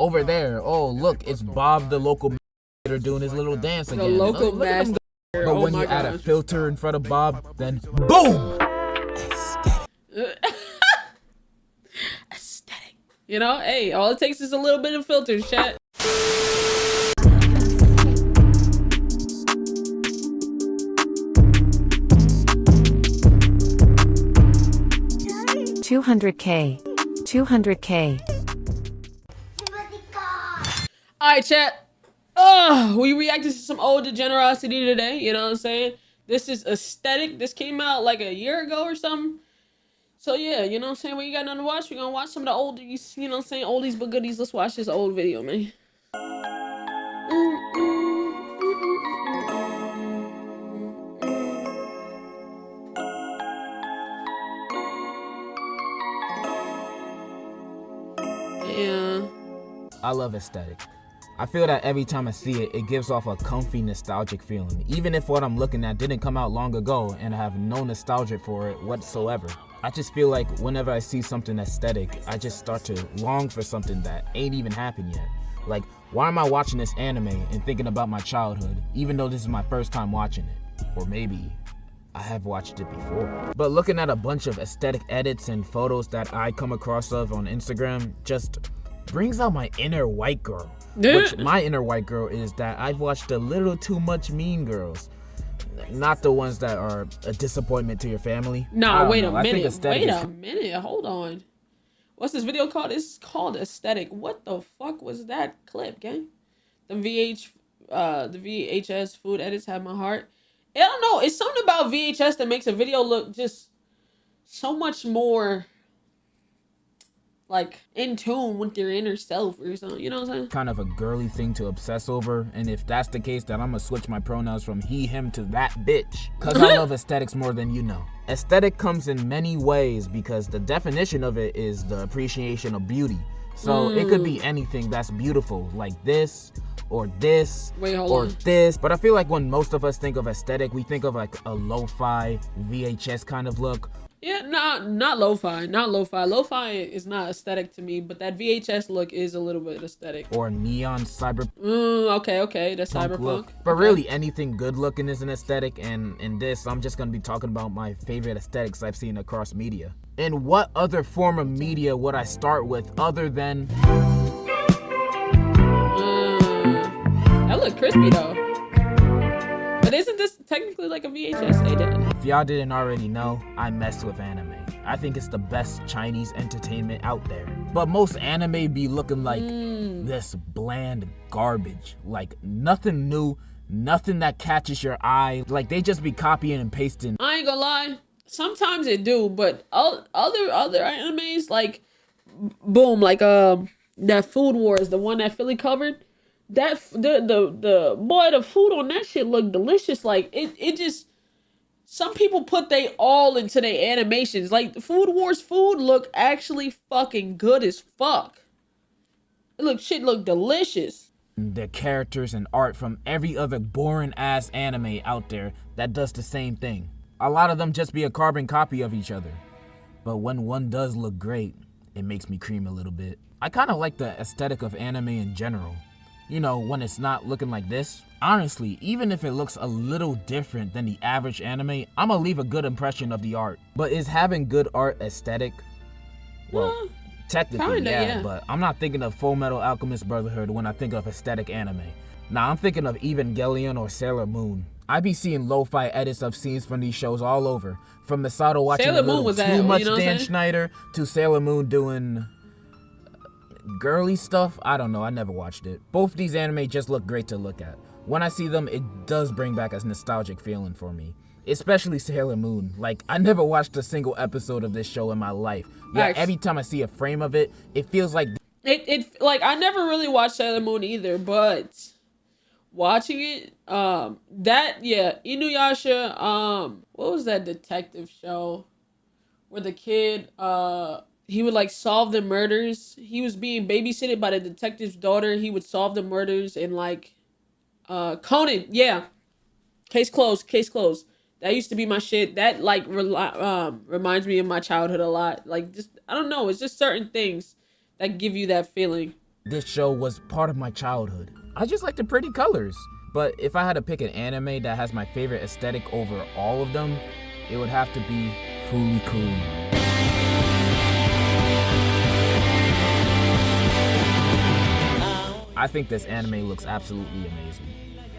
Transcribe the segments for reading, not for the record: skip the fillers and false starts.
Over there, oh look, it's Bob the local doing his little dance again. The local master. But when you add a filter in front of Bob, then boom! Aesthetic. You know, hey, all it takes is a little bit of filters, chat. $200K. Alright, chat. We reacted to some old Degenerocity today, you know what I'm saying? This is aesthetic. This came out like a year ago or something. So yeah, you know what I'm saying? We got nothing to watch. We're gonna watch some of the oldies, you know what I'm saying? Oldies but goodies. Let's watch this old video, man. Yeah. I love aesthetic. I feel that every time I see it, it gives off a comfy, nostalgic feeling. Even if what I'm looking at didn't come out long ago and I have no nostalgia for it whatsoever. I just feel like whenever I see something aesthetic, I just start to long for something that ain't even happened yet. Like, why am I watching this anime and thinking about my childhood, even though this is my first time watching it? Or maybe I have watched it before. But looking at a bunch of aesthetic edits and photos that I come across of on Instagram just brings out my inner white girl. Which my inner white girl is that I've watched a little too much Mean Girls. Not the ones that are a disappointment to your family. No, wait a minute. Hold on. What's this video called? This is called Aesthetic. What the fuck was that clip, gang? The VHS food edits had my heart. I don't know. It's something about VHS that makes a video look just so much more like in tune with your inner self or something, you know what I'm saying? Kind of a girly thing to obsess over, and if that's the case, then I'm gonna switch my pronouns from he, him to that bitch. Cause I love aesthetics more than you know. Aesthetic comes in many ways because the definition of it is the appreciation of beauty. So it could be anything that's beautiful, like this, or this, or this. But I feel like when most of us think of aesthetic, we think of like a lo-fi VHS kind of look. Yeah, not lo-fi, not lo-fi. Lo-fi is not aesthetic to me, but that VHS look is a little bit aesthetic. Or neon cyber. Okay, that's cyberpunk. Look. But really, anything good looking is an aesthetic, and in this, I'm just gonna be talking about my favorite aesthetics I've seen across media. And what other form of media would I start with other than? That look crispy though. But isn't this technically like a VHS? They did. If y'all didn't already know, I mess with anime. I think it's the best Chinese entertainment out there. But most anime be looking like this bland garbage. Like nothing new, nothing that catches your eye. Like they just be copying and pasting. I ain't gonna lie. Sometimes it do, but other animes like boom, like that Food Wars, the one that Philly covered. That the boy, the food on that shit looked delicious. Like it just, some people put they all into their animations. Like the Food Wars food look actually fucking good as fuck. Shit look delicious. The characters and art from every other boring ass anime out there that does the same thing. A lot of them just be a carbon copy of each other. But when one does look great, it makes me cream a little bit. I kind of like the aesthetic of anime in general. You know, when it's not looking like this. Honestly, even if it looks a little different than the average anime, I'ma leave a good impression of the art. But is having good art aesthetic? Well, technically, kinda, yeah, but I'm not thinking of Full Metal Alchemist Brotherhood when I think of aesthetic anime. Nah, I'm thinking of Evangelion or Sailor Moon. I be seeing lo-fi edits of scenes from these shows all over. From Misato watching Sailor Moon was too much Dan Schneider to Sailor Moon doing girly stuff. I don't know, I never watched it. Both these anime just look great to look at. When I see them, it does bring back a nostalgic feeling for me. Especially Sailor Moon. Like, I never watched a single episode of this show in my life. Yet every time I see a frame of it, it feels like it like I never really watched Sailor Moon either, but watching it, Inuyasha, what was that detective show where the kid he would like solve the murders. He was being babysitted by the detective's daughter. He would solve the murders and like Conan, yeah. Case closed. That used to be my shit. That like reminds me of my childhood a lot. Like just I don't know, it's just certain things that give you that feeling. this show was part of my childhood. I just like the pretty colors. But if I had to pick an anime that has my favorite aesthetic over all of them, it would have to be Fooly Cooly. I think this anime looks absolutely amazing.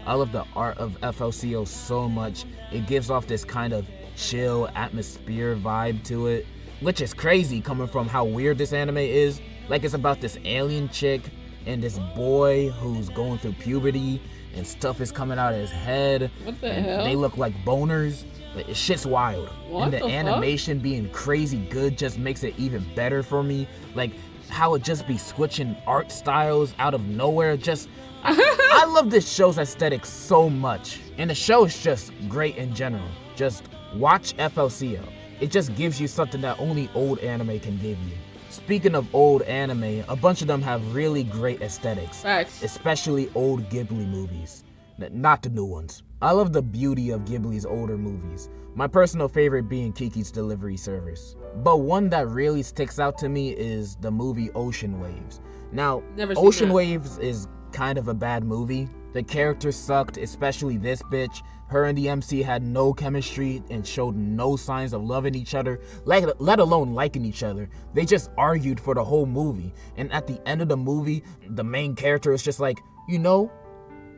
I love the art of FLCO so much. It gives off this kind of chill atmosphere vibe to it, which is crazy coming from how weird this anime is. Like, it's about this alien chick and this boy who's going through puberty and stuff is coming out of his head. What the hell? They look like boners. Like, shit's wild. What and the animation being crazy good just makes it even better for me. Like, how it just be switching art styles out of nowhere. Just I love this show's aesthetic so much. And the show is just great in general. Just watch FLCO. It just gives you something that only old anime can give you. Speaking of old anime, a bunch of them have really great aesthetics. Facts. Especially old Ghibli movies. Not the new ones. I love the beauty of Ghibli's older movies. My personal favorite being Kiki's Delivery Service. But one that really sticks out to me is the movie Ocean Waves. Now, Ocean Waves is kind of a bad movie. The characters sucked, especially this bitch. Her and the MC had no chemistry and showed no signs of loving each other, let alone liking each other. They just argued for the whole movie. And at the end of the movie, the main character is just like, you know,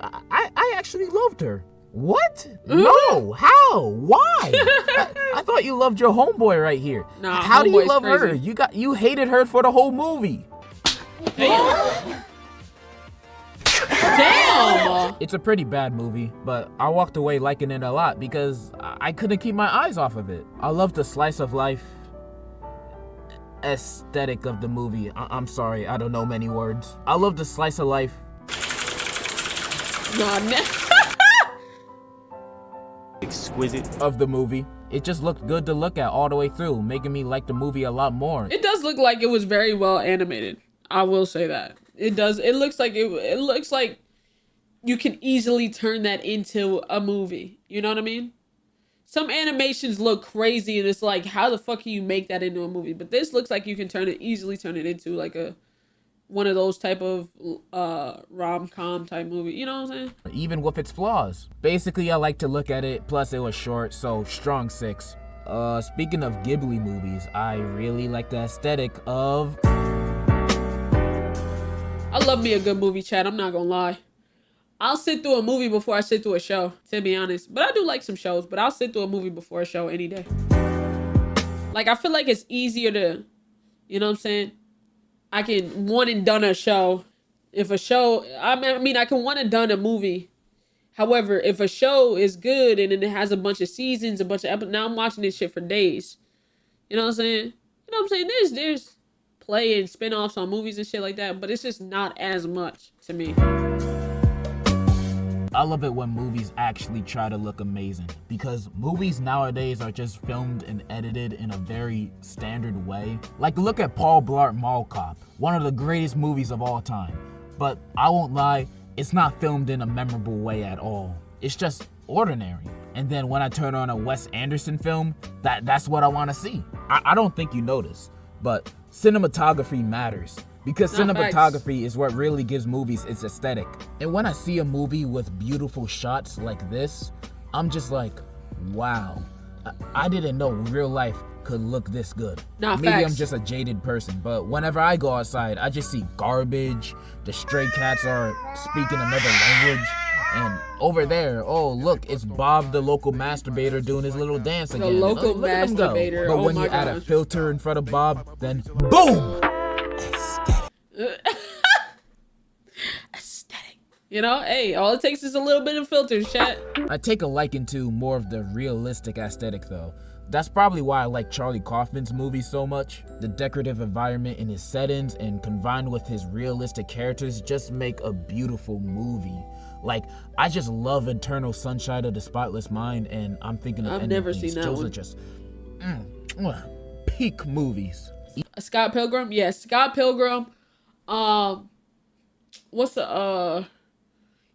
I actually loved her. What? No, how? Why? I thought you loved your homeboy right here. Nah, how do you love crazy. her? You hated her for the whole movie. Damn. It's a pretty bad movie, but I walked away liking it a lot because I couldn't keep my eyes off of it. I love the slice of life aesthetic of the movie. I'm sorry, I don't know many words. I love the slice of life. Exquisite of the movie. It just looked good to look at all the way through, making me like the movie a lot more. It does look like it was very well animated. I will say that. It does. It looks like it looks like you can easily turn that into a movie. You know what I mean? Some animations look crazy and it's like, how the fuck can you make that into a movie? But this looks like you can easily turn it into like one of those type of rom-com type movie. You know what I'm saying? Even with its flaws. Basically, I like to look at it, plus it was short, so strong 6. Speaking of Ghibli movies, I really like the aesthetic of... I love me a good movie, chat. I'm not gonna lie. I'll sit through a movie before I sit through a show, to be honest. But I do like some shows, but I'll sit through a movie before a show any day. Like, I feel like it's easier to, you know what I'm saying? I can one and done a show. If a show, I mean, I can one and done a movie. However, if a show is good and then it has a bunch of seasons, a bunch of episodes, now I'm watching this shit for days. You know what I'm saying? You know what I'm saying? There's play and spin-offs on movies and shit like that, but it's just not as much to me. I love it when movies actually try to look amazing, because movies nowadays are just filmed and edited in a very standard way. Like, look at Paul Blart Mall Cop, one of the greatest movies of all time. But I won't lie, it's not filmed in a memorable way at all. It's just ordinary. And then when I turn on a Wes Anderson film, that's what I want to see. I don't think you notice, but cinematography matters. Because cinematography is what really gives movies its aesthetic. And when I see a movie with beautiful shots like this, I'm just like, wow, I didn't know real life could look this good. Maybe I'm just a jaded person, but whenever I go outside, I just see garbage, the stray cats are speaking another language, and over there, oh look, it's Bob the local masturbator doing his little dance again. The local masturbator, But when you add a filter in front of Bob, then boom! Aesthetic. You know, hey, all it takes is a little bit of filters, chat. I take a liking to more of the realistic aesthetic though. That's probably why I like Charlie Kaufman's movies so much. The decorative environment in his settings and combined with his realistic characters just make a beautiful movie. Like, I just love Eternal Sunshine of the Spotless Mind, and I'm thinking of I've never seen that Those one. are just peak movies. Scott Pilgrim? Yeah, Scott Pilgrim. What's the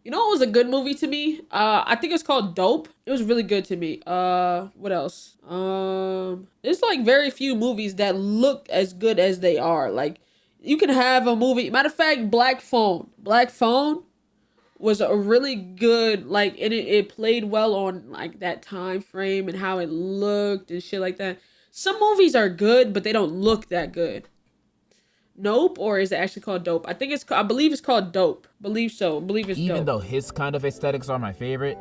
you know what was a good movie to me? I think it's called Dope. It was really good to me. What else? There's like very few movies that look as good as they are. Like, You can have a movie. Matter of fact, Black Phone. Black Phone was a really good, like, it played well on, like, that time frame and how it looked and shit like that. Some movies are good, but they don't look that good. Nope, or is it actually called Dope? I believe it's called Dope. Believe so. Believe it's Even Dope. though his kind of aesthetics are my favorite,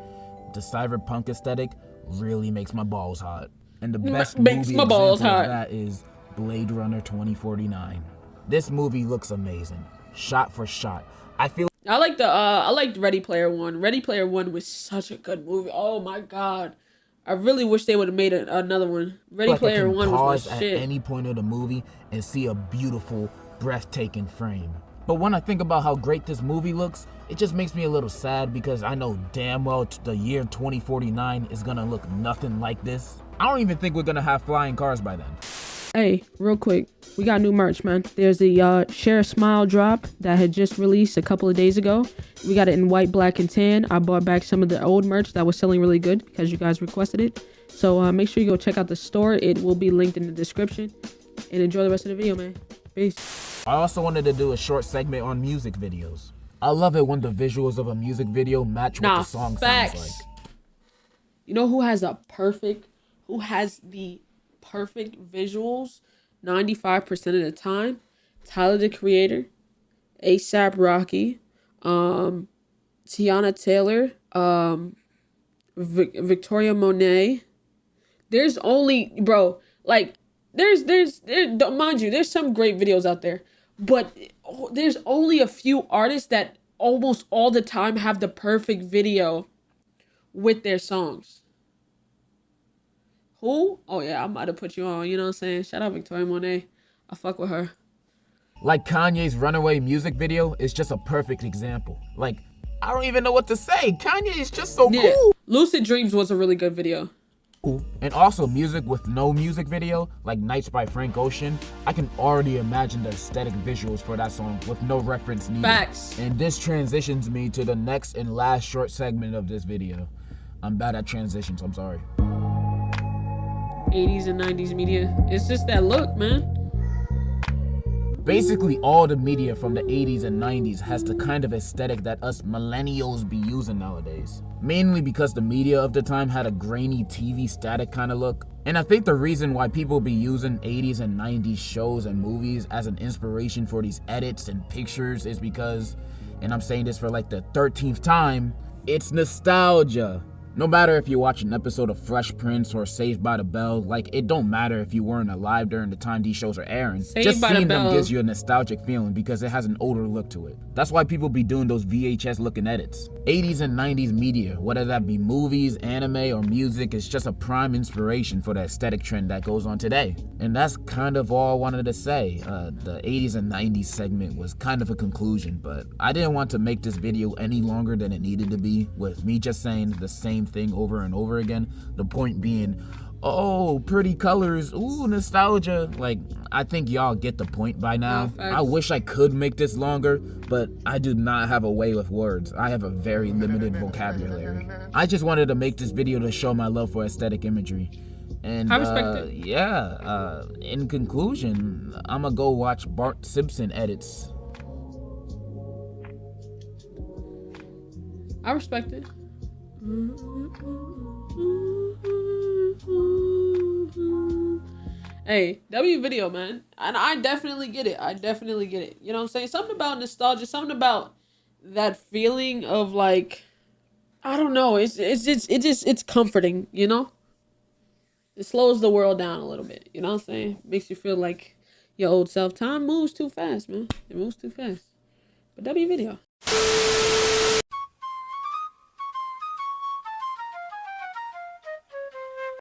the cyberpunk aesthetic really makes my balls hot. And the best Makes movie my balls example hot. of that is Blade Runner 2049. This movie looks amazing, shot for shot. I liked Ready Player One. Ready Player One was such a good movie. Oh my god, I really wish they would have made another one. Ready like Player I can One was pause my at shit. any point of the movie and see a beautiful, breathtaking frame. But when I think about how great this movie looks, it just makes me a little sad because I know damn well the year 2049 is gonna look nothing like this. I don't even think we're gonna have flying cars by then. Hey, real quick, we got new merch, man. There's the Share a Smile drop that had just released a couple of days ago. We got it in white, black, and tan. I bought back some of the old merch that was selling really good because you guys requested it. So make sure you go check out the store. It will be linked in the description. And enjoy the rest of the video, man. Peace. I also wanted to do a short segment on music videos. I love it when the visuals of a music video match what the song sounds like. You know who has the perfect visuals 95% of the time? Tyler the Creator, ASAP Rocky, Tiana Taylor, Victoria Monet. There's only, bro, like, there's mind you, there's some great videos out there, but there's only a few artists that almost all the time have the perfect video with their songs. Who? Oh yeah, I might have put you on, you know what I'm saying? Shout out Victoria Monet. I fuck with her. Like Kanye's Runaway music video is just a perfect example. Like, I don't even know what to say. Kanye is just so cool. Lucid Dreams was a really good video. And also music with no music video, like Nights by Frank Ocean. I can already imagine the aesthetic visuals for that song with no reference needed. Facts. And this transitions me to the next and last short segment of this video. I'm bad at transitions, I'm sorry. 80s and 90s media. It's just that look, man. Basically, all the media from the 80s and 90s has the kind of aesthetic that us millennials be using nowadays. Mainly because the media of the time had a grainy TV static kind of look. And I think the reason why people be using 80s and 90s shows and movies as an inspiration for these edits and pictures is because, and I'm saying this for like the 13th time, it's nostalgia. No matter if you watch an episode of Fresh Prince or Saved by the Bell, like, it don't matter if you weren't alive during the time these shows are airing. Just seeing them gives you a nostalgic feeling because it has an older look to it. That's why people be doing those VHS looking edits. 80s and 90s media, whether that be movies, anime, or music, is just a prime inspiration for the aesthetic trend that goes on today. And that's kind of all I wanted to say. The 80s and 90s segment was kind of a conclusion, but I didn't want to make this video any longer than it needed to be, with me just saying the same thing over and over again. The point being, oh, pretty colors, ooh, nostalgia. Like, I think y'all get the point by now. I wish I could make this longer, but I do not have a way with words. I have a very limited vocabulary. I just wanted to make this video to show my love for aesthetic imagery. And I respect it. Yeah, in conclusion, I'ma go watch Bart Simpson edits. I respect it. Hey, W video, man. And I definitely get it. You know what I'm saying? Something about nostalgia, something about that feeling of, like, I don't know. It's comforting, you know? It slows the world down a little bit. You know what I'm saying? Makes you feel like your old self. Time moves too fast, man. It moves too fast. But W video.